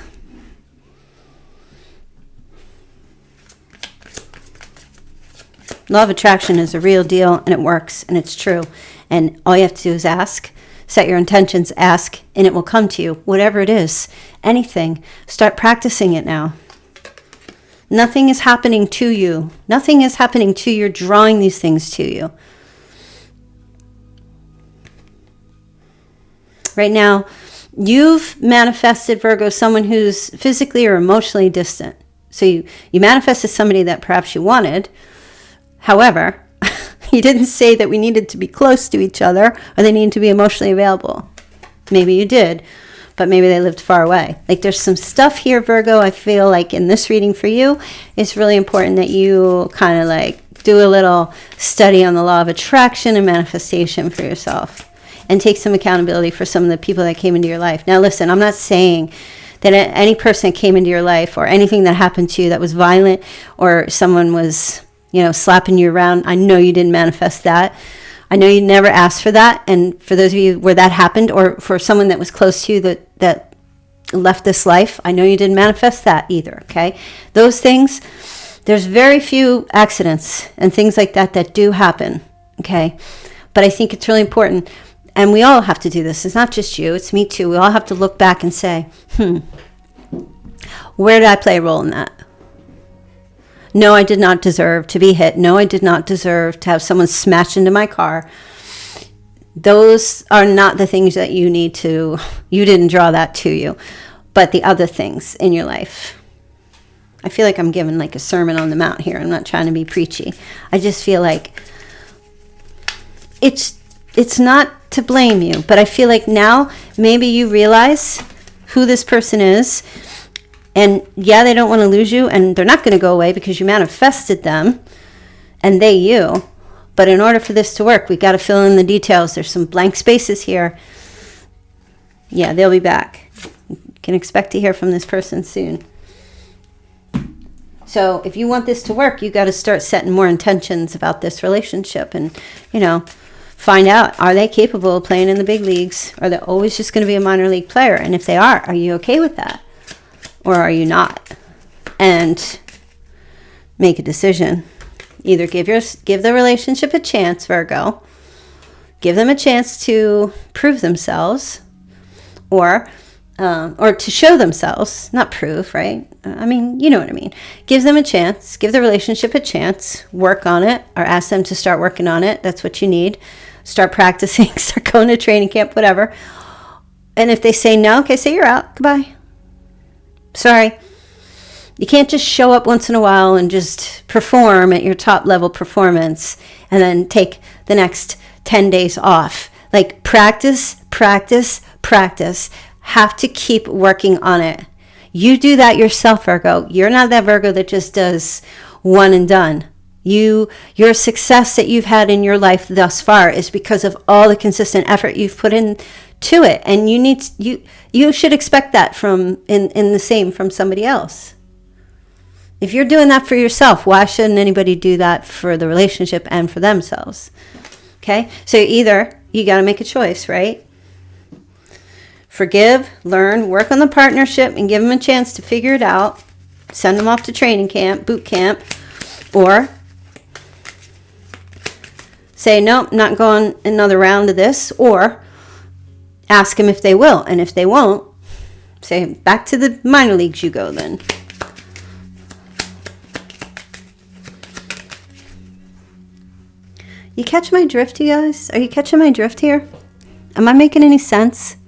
Law of attraction is a real deal and it works and it's true. And all you have to do is ask. Set your intentions, ask, and it will come to you. Whatever it is, anything. Start practicing it now. Nothing is happening to you. Nothing is happening to you. You're drawing these things to you. Right now, You've manifested, Virgo, someone who's physically or emotionally distant. So you manifested somebody that perhaps you wanted. However, you didn't say that we needed to be close to each other or they needed to be emotionally available. Maybe you did, but maybe they lived far away. Like there's some stuff here, Virgo, I feel like in this reading for you, it's really important that you kind of like do a little study on the law of attraction and manifestation for yourself. And take some accountability for some of the people that came into your life. Now, listen, I'm not saying that any person that came into your life or anything that happened to you that was violent or someone was, slapping you around. I know you didn't manifest that. I know you never asked for that. And for those of you where that happened, or for someone that was close to you that left this life, I know you didn't manifest that either, okay? Those things, there's very few accidents and things like that do happen, okay? But I think it's really important. And we all have to do this. It's not just you. It's me too. We all have to look back and say, where did I play a role in that? No, I did not deserve to be hit. No, I did not deserve to have someone smash into my car. Those are not the things that you didn't draw that to you, but the other things in your life. I feel like I'm giving like a sermon on the mount here. I'm not trying to be preachy. I just feel like it's not to blame you, but I feel like now maybe you realize who this person is, and yeah, they don't want to lose you, and they're not going to go away because you manifested them and they you. But in order for this to work, we got to fill in the details. There's some blank spaces here. Yeah, they'll be back. You can expect to hear from this person soon. So if you want this to work, you got to start setting more intentions about this relationship and, find out, are they capable of playing in the big leagues? Are they always just going to be a minor league player? And if they are you okay with that? Or are you not? And make a decision. Either give the relationship a chance, Virgo. Give them a chance to prove themselves. Or to show themselves. Not prove, right? I mean, you know what I mean. Give them a chance. Give the relationship a chance. Work on it. Or ask them to start working on it. That's what you need. Start practicing, start going to training camp, whatever. And if they say no, okay, say you're out. Goodbye. Sorry. You can't just show up once in a while and just perform at your top level performance and then take the next 10 days off. Like practice. Have to keep working on it. You do that yourself, Virgo. You're not that Virgo that just does one and done. Your success that you've had in your life thus far is because of all the consistent effort you've put into it, and you should expect that from somebody else. If you're doing that for yourself, why shouldn't anybody do that for the relationship and for themselves? Okay, so either you got to make a choice, right? Forgive, learn, work on the partnership, and give them a chance to figure it out. Send them off to training camp, boot camp, or say, nope, not going another round of this, or ask them if they will. And if they won't, say, back to the minor leagues you go then. You catch my drift, you guys? Are you catching my drift here? Am I making any sense?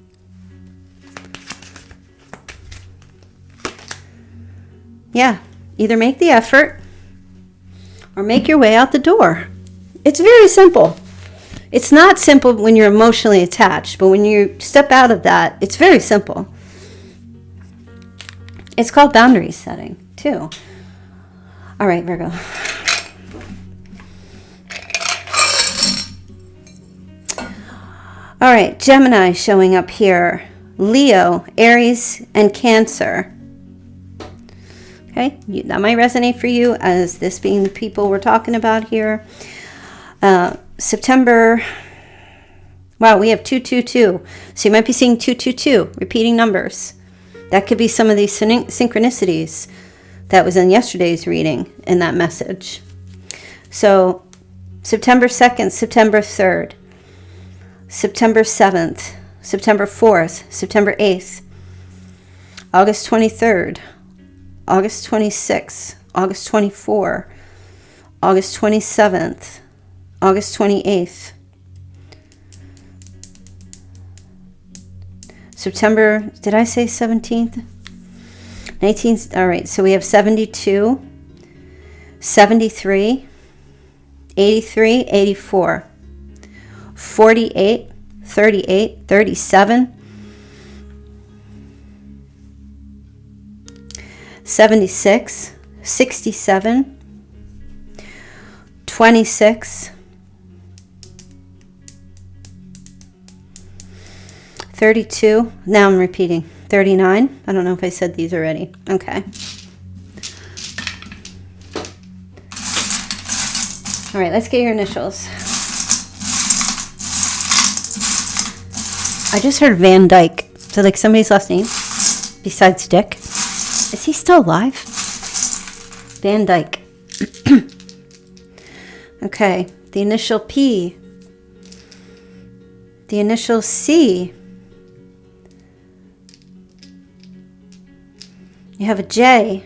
Yeah, either make the effort or make your way out the door. It's very simple. It's not simple when you're emotionally attached, but when you step out of that, it's very simple. It's called boundary setting, too. All right, Virgo. All right, Gemini showing up here. Leo, Aries, and Cancer. Okay, that might resonate for you as this being the people we're talking about here. September, wow, we have 222. So you might be seeing 222, repeating numbers. That could be some of these synchronicities that was in yesterday's reading in that message. So September 2nd, September 3rd, September 7th, September 4th, September 8th, August 23rd, August 26th, August 24th, August 27th, August 28th, September, did I say 17th? 19th, all right, so we have 72, 73, 83, 84, 48, 38, 37, 76, 67, 26, 32, now I'm repeating, 39, I don't know if I said these already, okay. All right, let's get your initials. I just heard Van Dyke, so like somebody's last name besides Dick. Is he still alive? Van Dyke. Okay, the initial P, the initial C. You have a J,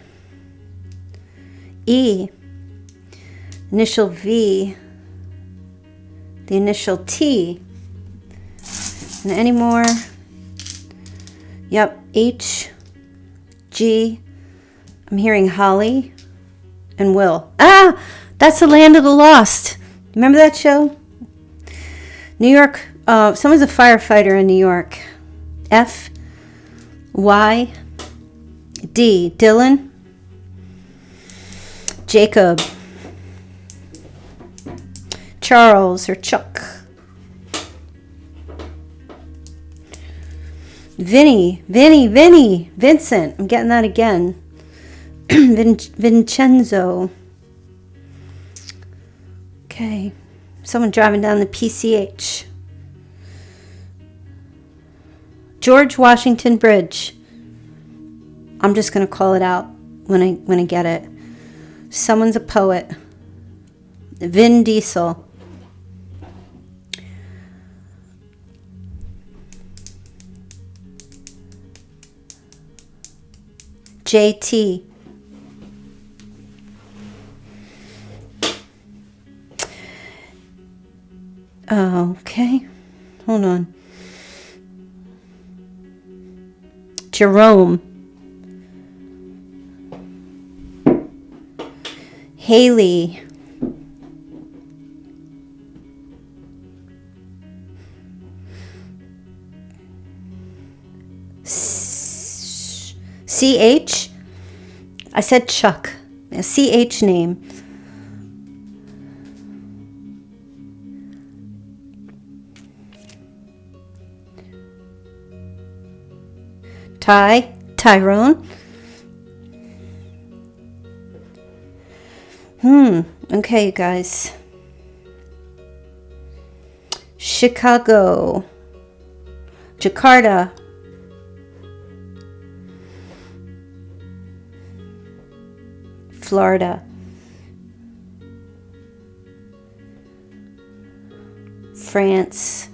E, initial V, the initial T, and any more? Yep, H, G, I'm hearing Holly, and Will. Ah, that's the Land of the Lost. Remember that show? New York, someone's a firefighter in New York. F, Y, D, Dylan, Jacob, Charles or Chuck, Vinny, Vincent, I'm getting that again, Vincenzo. Okay, someone driving down the PCH. George Washington Bridge. I'm just going to call it out when I get it. Someone's a poet. Vin Diesel. JT. Okay. Hold on. Jerome. Haley. CH. I said Chuck. A CH name. Tyrone. Okay, you guys. Chicago. Jakarta. Florida. France.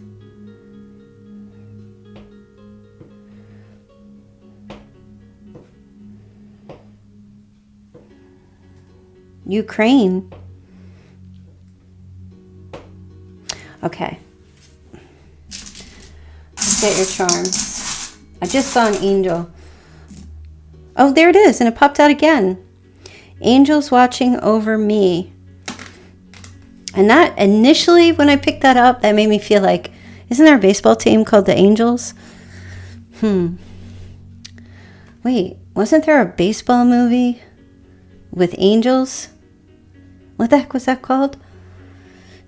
Ukraine. Okay. Let's get your charms. I just saw an angel. Oh, there it is, and it popped out again. Angels watching over me. And that initially, when I picked that up, that made me feel like, isn't there a baseball team called the Angels? Wait, wasn't there a baseball movie with angels? What the heck was that called?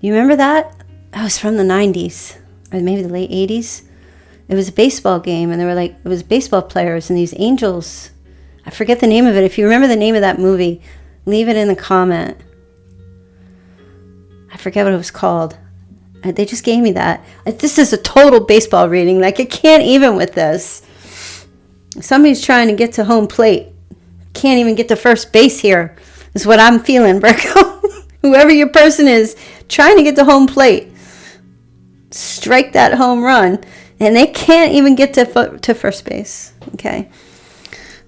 You remember that? That was from the 90s, or maybe the late 80s. It was a baseball game, and they were like, it was baseball players, and these angels, I forget the name of it. If you remember the name of that movie, leave it in the comment. I forget what it was called. They just gave me that. This is a total baseball reading. Like, I can't even with this. Somebody's trying to get to home plate. Can't even get to first base here, is what I'm feeling, Virgo. Whoever your person is, trying to get to home plate. Strike that home run. And they can't even get to first base. Okay.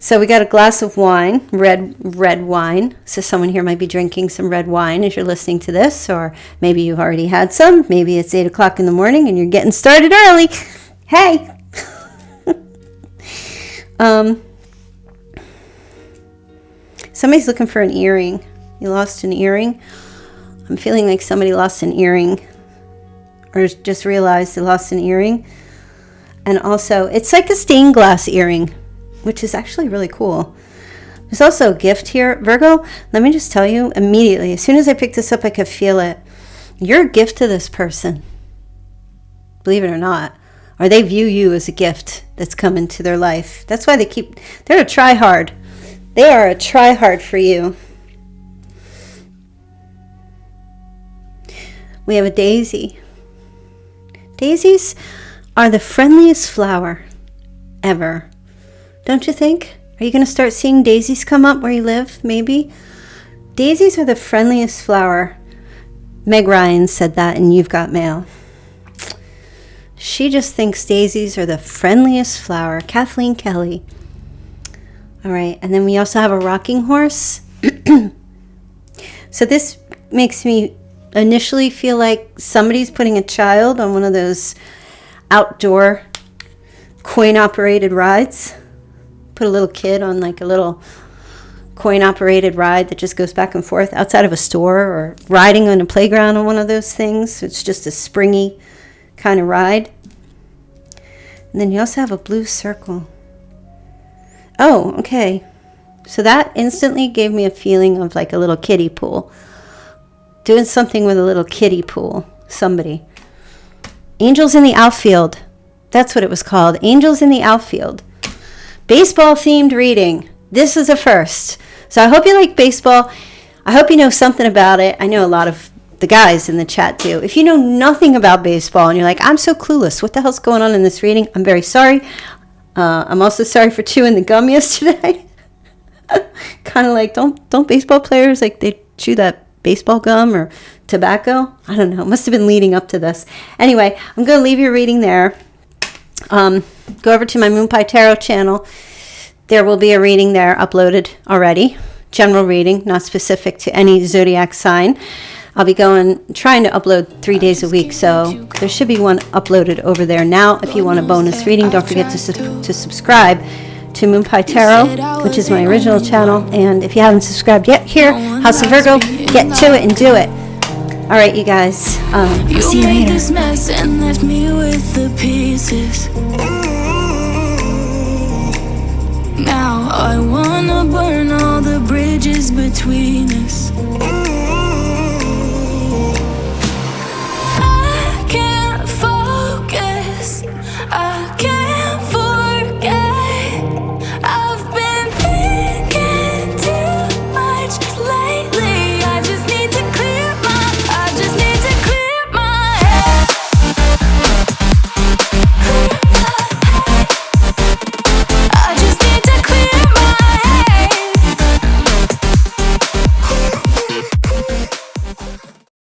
So we got a glass of wine, red wine. So someone here might be drinking some red wine as you're listening to this, or maybe you've already had some. Maybe it's 8 o'clock in the morning and you're getting started early. Hey. Somebody's looking for an earring. You lost an earring. I'm feeling like somebody lost an earring, or just realized they lost an earring. And also, it's like a stained glass earring, which is actually really cool. There's also a gift here. Virgo, let me just tell you immediately, as soon as I picked this up, I could feel it. You're a gift to this person, believe it or not, or they view you as a gift that's come into their life. That's why they're a try-hard. They are a try-hard for you. We have a daisy. Daisies are the friendliest flower ever. Don't you think? Are you going to start seeing daisies come up where you live, maybe? Daisies are the friendliest flower. Meg Ryan said that in You've Got Mail. She just thinks daisies are the friendliest flower. Kathleen Kelly. All right, and then we also have a rocking horse. So this makes me initially feel like somebody's putting a child on one of those outdoor coin-operated rides. Put a little kid on like a little coin-operated ride that just goes back and forth outside of a store, or riding on a playground on one of those things. It's just a springy kind of ride. And then you also have a blue circle. Oh, okay. So that instantly gave me a feeling of like a little kiddie pool. Doing something with a little kiddie pool. Somebody. Angels in the Outfield. That's what it was called. Angels in the Outfield. Baseball themed reading. This is a first. So I hope you like baseball. I hope you know something about it. I know a lot of the guys in the chat do. If you know nothing about baseball and you're like, I'm so clueless, what the hell's going on in this reading? I'm very sorry. I'm also sorry for chewing the gum yesterday. Kind of like, don't baseball players, like, they chew that baseball gum or tobacco? I don't know. It must have been leading up to this. Anyway, I'm going to leave your reading there. Go over to my Moon Pie Tarot channel. There will be a reading there uploaded already. General reading, not specific to any zodiac sign. I'll be trying to upload 3 days a week, so there should be one uploaded over there now. If you want a bonus reading, don't forget to subscribe to Moon Pie Tarot, which is my original channel. And if you haven't subscribed yet here, House of Virgo, get to it and do it. All right, you guys. I'll see you later. This mess and left me with the pieces. Now I wanna burn all the bridges between us.